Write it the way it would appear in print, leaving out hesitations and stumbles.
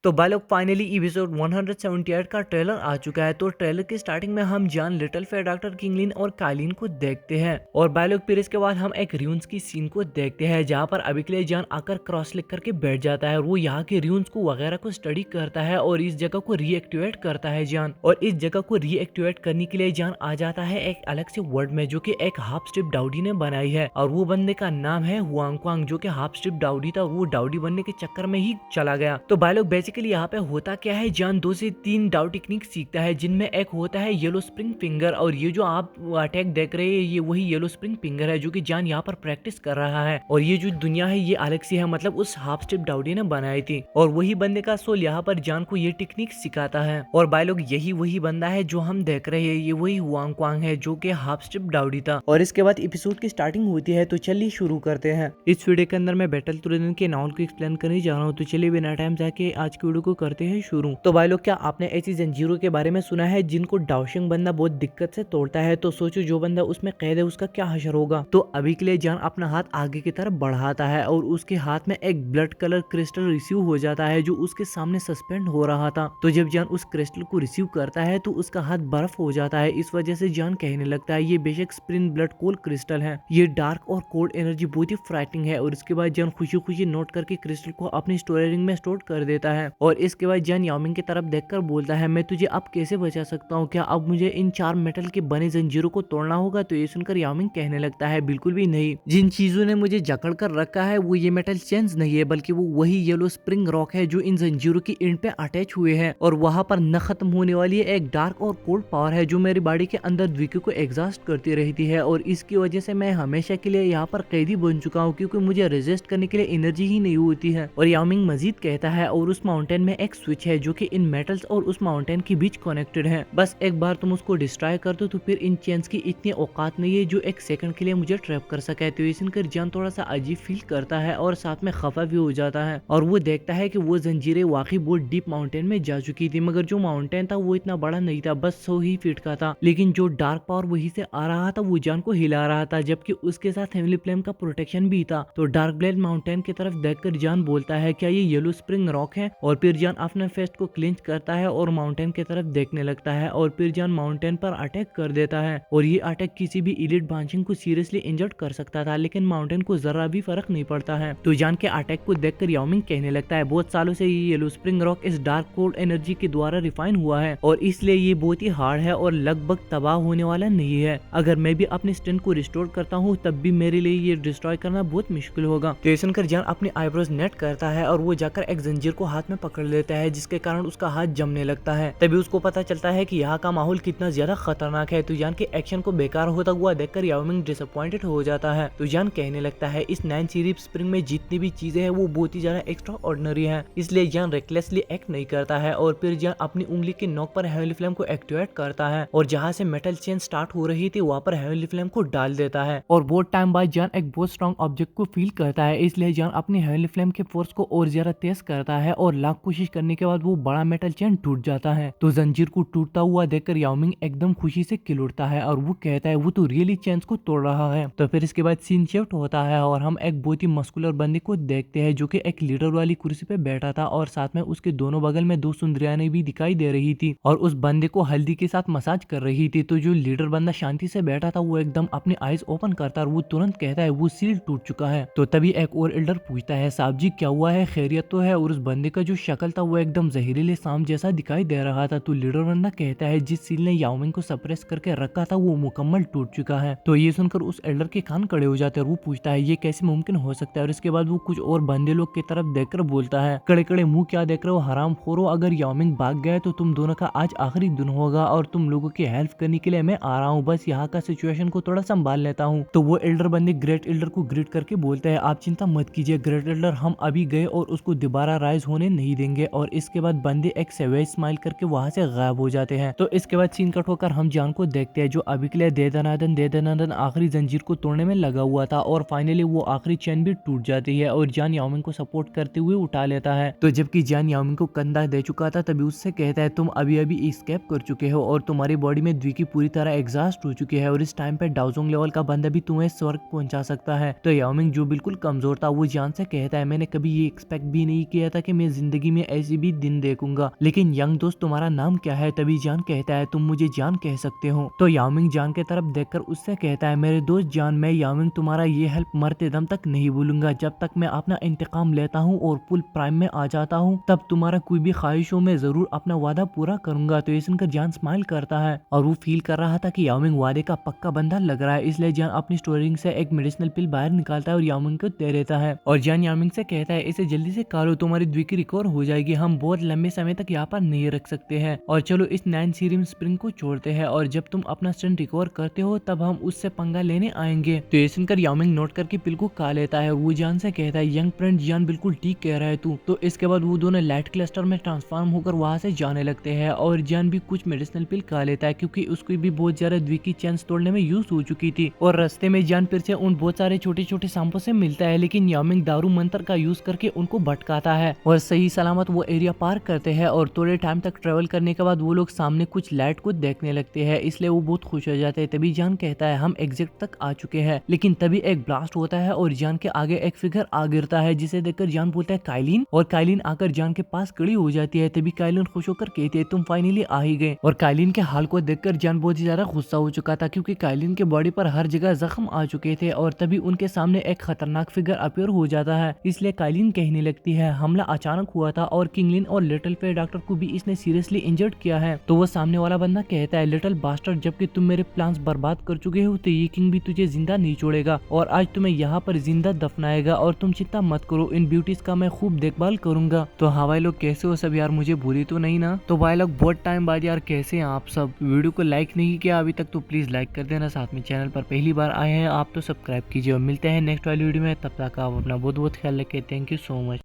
तो भाई लोग फाइनली एपिसोड 178 का ट्रेलर आ चुका है। तो ट्रेलर की स्टार्टिंग में हम जान लिटिल फेयर डॉक्टर किंगलिन और कालीन को देखते हैं और भाई लोग फिर इसके बाद हम एक र्यून्स की सीन को देखते हैं जहां पर अभी के लिए जान आकर क्रॉस लिख करके बैठ जाता है और वो यहाँ के र्यून्स को वगैरह को स्टडी करता है और इस जगह को रीएक्टिवेट करता है जान। और इस जगह को रीएक्टिवेट करने के लिए जान आ जाता है एक अलग से वर्ड में जो कि एक हाफ स्ट्रिप डाउडी ने बनाई है और वो बंदे का नाम है हुआंग क्वांग जो कि हाफ स्ट्रिप डाउडी था। वो डाउडी बनने के चक्कर में ही चला गया। तो भाई लोग बेसिकली यहाँ पे होता क्या है, जान 2 से 3 डाउ टेक्निक सीखता है जिनमें एक होता है येलो स्प्रिंग फिंगर और ये जो आप अटैक देख रहे हैं ये वही येलो स्प्रिंग फिंगर है जो कि जान यहाँ पर प्रैक्टिस कर रहा है। और ये जो दुनिया है ये अलग सी है, मतलब उस हाफ स्टेप डाउडी ने बनाई थी और वही बंदे का सोल यहाँ पर जान को ये टेक्निक सिखाता है। और भाई लोग यही वही बंदा है जो हम देख रहे हैं, ये वही हुआंग क्वांग है जो कि हाफ स्टेप डाउडी था। और इसके बाद एपिसोड की स्टार्टिंग होती है। तो चलिए शुरू करते हैं। इस वीडियो के अंदर मैं बैटल तुरंत के नावल को एक्सप्लेन करने जा रहा हूँ। तो चलिए बिना टाइम जाके आज की वीडियो को करते हैं शुरू। तो भाई लोग क्या आपने ऐसी जंजीरों के बारे में सुना है जिनको डाउशिंग बंदा बहुत दिक्कत से तोड़ता है? तो सोचो जो बंदा उसमें कैद है उसका क्या हशर होगा। तो अभी के लिए जान अपना हाथ आगे की तरफ बढ़ाता है और उसके हाथ में एक ब्लड कलर क्रिस्टल रिसीव हो जाता है जो उसके सामने सस्पेंड हो रहा था। तो जब जान उस क्रिस्टल को रिसीव करता है तो उसका हाथ बर्फ हो जाता है। इस वजह से जान कहने लगता है ये बेशक स्प्रिंग ब्लड कोल्ड क्रिस्टल है, ये डार्क और कोल्ड एनर्जी बहुत ही फ्राइटनिंग है। और इसके बाद जान खुशी खुशी नोट करके क्रिस्टल को अपनी स्टोरेज में स्टोर कर देता है। और इसके बाद जान याओमिंग की तरफ देखकर बोलता है मैं तुझे अब कैसे बचा सकता हूँ, क्या अब मुझे इन 4 मेटल के बने जंजीरों को तोड़ना होगा? तो ये सुनकर याओमिंग कहने लगता है बिल्कुल भी नहीं, जिन चीजों ने मुझे जकड़ कर रखा है वो ये मेटल चेंज नहीं है बल्कि वो वही येलो स्प्रिंग रॉक है जो इन जंजीरों की एंड पे अटैच हुए हैं और वहां पर न खत्म होने वाली एक डार्क और कोल्ड पावर है जो मेरी बॉडी के अंदर द्विकी को एग्जॉस्ट करती रहती है। और इसकी वजह से मैं हमेशा के लिए यहाँ पर कैदी बन चुका हूँ क्योंकि मुझे रेजिस्ट करने के लिए एनर्जी ही नहीं होती है। और याओमिंग मजीद कहता है और उस माउंटेन में एक स्विच है जो कि इन मेटल्स और उस माउंटेन के बीच कनेक्टेड है, बस एक बार तुम उसको डिस्ट्रॉय कर दो तो फिर इन चेन्स की इतनी औकात नहीं है जो एक सेकंड के लिए मुझे ट्रैप कर सके। तो ये सुनकर जान थोड़ा सा अजीब फील करता है और साथ में खफा भी हो जाता है और वो देखता है कि वो जंजीरें वाकई बहुत डीप माउंटेन में जा चुकी थी, मगर जो माउंटेन था वो इतना बड़ा नहीं था, बस 100 ही फीट का था। लेकिन जो डार्क पावर वही से आ रहा था वो जान को हिला रहा था जबकि उसके साथ हेवनली फ्लेम का प्रोटेक्शन भी था। तो डार्क ब्लेड माउंटेन की तरफ देखकर जान बोलता है क्या ये येलो स्प्रिंग रॉक है? और फिर जान अपने फेस्ट को क्लिंच करता है और माउंटेन की तरफ देखने लगता है और फिर जान माउंटेन पर अटैक कर देता है। और ये अटैक किसी भी इलीट ब्रांचिंग को सीरियसली इंजर्ड कर सकता था लेकिन माउंटेन को जरा भी फर्क नहीं पड़ता है। तो जान के अटैक को देखकर याओमिंग कहने लगता है बहुत सालों से ये येलो स्प्रिंग रॉक इस डार्क कोल्ड एनर्जी के द्वारा रिफाइन हुआ है और इसलिए ये बहुत ही हार्ड है और लगभग तबाह होने वाला नहीं है। अगर मैं भी अपनी स्ट्रेंथ को रिस्टोर करता हूँ तब भी मेरे लिए ये डिस्ट्रॉय करना बहुत मुश्किल होगा। तो सुनकर जान अपनी आईब्रोज नेट करता है और वो जाकर एक जंजीर को हाथ में पकड़ लेता है जिसके कारण उसका हाथ जमने लगता है। तभी उसको पता चलता है कि यहाँ का माहौल कितना ज्यादा खतरनाक है। तो जान के एक्शन को बेकार होता हुआ देखकर याओमिंग डिसअपॉइंटेड हो जाता है। तो जान कहने लगता है इस 9 सीरीज स्प्रिंग में जितनी भी चीजें हैं वो बहुत ही ज्यादा एक्स्ट्रा ऑर्डिनरी है, इसलिए जान रेकलेसली एक्ट नहीं करता है। और फिर जान अपनी उंगली के नोक पर हेवनली फ्लेम को एक्टिवेट करता है और जहाँ से मेटल चेन स्टार्ट हो रही थी वहाँ पर हेवनली फ्लेम को डाल देता है। और बहुत टाइम बाद जान एक बहुत स्ट्रॉन्ग ऑब्जेक्ट को फील करता है, इसलिए जान अपनी हेवनली फ्लेम के फोर्स को और ज्यादा तेज करता है और लाख कोशिश करने के बाद वो बड़ा मेटल चेन टूट जाता है। तो जंजीर को टूटता हुआ देखकर याओमिंग एकदम खुशी से खिल उठता है और वो कहता है वो तो रियली चेन्स को तोड़ रहा है। तो फिर इसके बाद सीन शिफ्ट होता है और हम एक बहुत ही मस्कुलर बंदे को देखते हैं जो कि एक लीडर वाली कुर्सी पे बैठा था और साथ में उसके दोनों बगल में 2 सुंदरियाने भी दिखाई दे रही थी और उस बंदे को हल्दी के साथ मसाज कर रही थी। तो जो लीडर बंदा शांति से बैठा था वो एकदम अपनी आईज ओपन करता है और वो तुरंत कहता है वो सील टूट चुका है। तो तभी एक और एल्डर पूछता है साहब जी क्या हुआ है, खैरियत तो है? और उस बंदे का जो शक्ल था वो एकदम जहरीले सांप जैसा दिखाई दे रहा था। तो लीडर बंदा कहता है जिस सील ने याओमिंग को सप्रेस करके रखा था वो मुकम्मल टूट चुका है। तो ये सुनकर उस एल्डर के कान खड़े हो जाते हैं और वो पूछता है ये कैसे मुमकिन हो सकता है? और इसके बाद वो कुछ और बंदे लोग की तरफ देखकर बोलता है कड़े कड़े मुंह क्या देख रहे हो हराम खोरो, अगर याओमिंग भाग गए तो तुम दोनों का आज आखिरी दिन होगा और तुम लोगों की हेल्प करने के लिए मैं आ रहा हूँ, बस यहाँ का सिचुएशन को थोड़ा संभाल लेता हूँ। तो वो एल्डर बंदे ग्रेट एल्डर को ग्रीट करके बोलते हैं आप चिंता मत कीजिए ग्रेट एल्डर, हम अभी गए और उसको दोबारा राइज होने नहीं देंगे। और इसके बाद बंदे एक सेवेज स्माइल करके वहां से गायब हो जाते हैं। तो इसके बाद सीन कट होकर हम जान को देखते हैं जो अभी के लिए दे दनादन आखिरी जंजीर को तोड़ने में लगा हुआ था और फाइनली वो आखिरी चेन भी टूट जाती है और जान याओमिंग को सपोर्ट करते हुए उठा लेता है। तो जबकि जान याओमिंग को कंधा दे चुका था तभी उससे कहता है तुम अभी अभी एस्केप कर चुके हो और तुम्हारी बॉडी में द्विकी पूरी तरह एग्जॉस्ट हो चुकी है और इस टाइम पे डाउजोंग लेवल का बंदा भी तुम्हें स्वर्ग पहुंचा सकता है। तो याओमिंग जो बिल्कुल कमजोर था वो जान से कहता है मैंने कभी ये एक्सपेक्ट भी नहीं किया था कि मैं जिंदगी में ऐसी भी दिन देखूंगा। लेकिन यंग दोस्त तुम्हारा नाम क्या है? तभी जान कहता है तुम मुझे जान कह सकते हो। तो यामिंग जान के तरफ देखकर उससे कहता है मेरे दोस्त जान, मैं यामिंग तुम्हारा ये हेल्प मरते दम तक नहीं भूलूंगा। जब तक मैं अपना इंतकाम लेता हूँ और फुल प्राइम में आ जाता हूँ तब तुम्हारा कोई भी ख्वाहिशों में जरूर अपना वादा पूरा करूंगा। तो ये सुनकर जान स्माइल करता है और वो फील कर रहा था कि यामिंग वादे का पक्का बंदा लग रहा है, इसलिए जान अपनी स्टोरिंग से एक मेडिसिनल पिल बाहर निकालता है और यामिंग को दे देता है। और जान यामिंग से कहता है इसे जल्दी से खा लो, तुम्हारी द्विकी रिकवर हो जाएगी, हम बहुत लंबे समय तक यहाँ पर नहीं रख सकते हैं। और चलो इस 9 सीरम स्प्रिंग को छोड़ते हैं और जब तुम अपना स्ट्रेंथ रिकवर करते हो तब हम उससे पंगा लेने आएंगे। तो ये सुनकर यामिंग नोट करके पिल को खा लेता है। वो जान से कहता है यंग फ्रेंड जान बिल्कुल ठीक कह रहा है तू। तो इसके बाद वो दोनों लाइट क्लस्टर में ट्रांसफॉर्म होकर वहां से जाने लगते हैं और जान भी कुछ मेडिसिनल पिल खा लेता है क्योंकि उसकी भी बहुत ज्यादा द्विकी चैंस तोड़ने में यूज हो चुकी थी। और रास्ते में जान फिर से उन बहुत सारे छोटे छोटे सांपों से मिलता है, लेकिन यामिंग दारू मंत्र का यूज करके उनको भटकाता है और सही सलामत वो एरिया पार करते हैं। और थोड़े टाइम तक ट्रेवल करने के बाद वो लोग सामने कुछ लाइट को देखने लगते हैं, इसलिए वो बहुत खुश हो जाते हैं। तभी जान कहता है हम एग्जिट तक आ चुके हैं, लेकिन तभी एक ब्लास्ट होता है और जान के आगे एक फिगर आ गिरता है जिसे देखकर जान बोलता है काइलिन। और काइलिन आकर जान के पास खड़ी हो जाती है। तभी काइलिन खुश होकर कहती है तुम फाइनली आ ही गए। और काइलिन के हाल को देखकर जान बहुत ही ज्यादा गुस्सा हो चुका था क्योंकि काइलिन के बॉडी पर हर जगह जख्म आ चुके थे। और तभी उनके सामने एक खतरनाक फिगर अपीयर हो जाता है, इसलिए काइलिन कहने लगती है हमला अचानक हुआ था और किंगलिन और लिटिल फेयर डॉक्टर को भी इसने सीरियसली इंजर्ड किया है। तो वो सामने वाला बंदा कहता है लिटिल बास्टर्ड, जबकि तुम मेरे प्लान्स बर्बाद कर चुके हो तो ये किंग भी तुझे जिंदा नहीं छोड़ेगा और आज तुम्हें यहाँ पर जिंदा दफनाएगा। और तुम चिंता मत करो, इन ब्यूटीज का मैं खूब देखभाल करूंगा। तो हाँ भाई लोग कैसे हो सब यार, मुझे भूली तो नहीं ना? तो भाई लोग बहुत टाइम बाद यार कैसे हैं आप सब? वीडियो को लाइक नहीं किया अभी तक तो प्लीज लाइक कर देना, साथ में चैनल पर पहली बार आए हैं आप तो सब्सक्राइब कीजिए। और मिलते हैं नेक्स्ट वाली वीडियो में, तब तक आप अपना बहुत बहुत ख्याल रखें। Thank you so much.